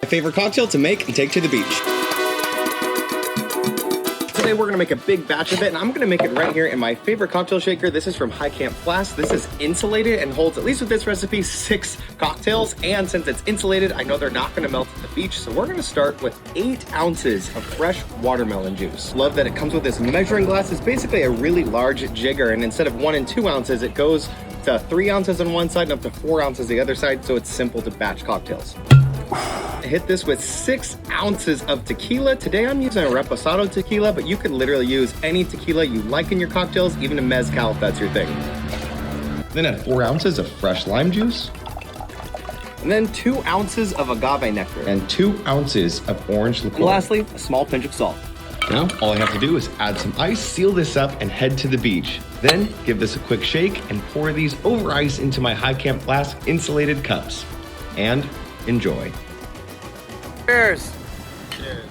My favorite cocktail to make and take to the beach. Today we're gonna make a big batch of it, and I'm gonna make it right here in my favorite cocktail shaker. This is from High Camp Flask. This is insulated and holds, at least with this recipe, 6 cocktails. And since it's insulated, I know they're not gonna melt at the beach. So we're gonna start with 8 ounces of fresh watermelon juice. Love that it comes with this measuring glass. It's basically a really large jigger, and instead of 1 and 2 ounces, it goes to 3 ounces on one side and up to 4 ounces the other side, so it's simple to batch cocktails. I hit this with 6 ounces of tequila. Today I'm using a reposado tequila, but you could literally use any tequila you like in your cocktails, even a mezcal if that's your thing. Then add 4 ounces of fresh lime juice. And then 2 ounces of agave nectar. And 2 ounces of orange liqueur. And lastly, a small pinch of salt. Now, all I have to do is add some ice, seal this up, and head to the beach. Then, give this a quick shake and pour these over ice into my High Camp Flask insulated cups. And enjoy. Cheers! Cheers.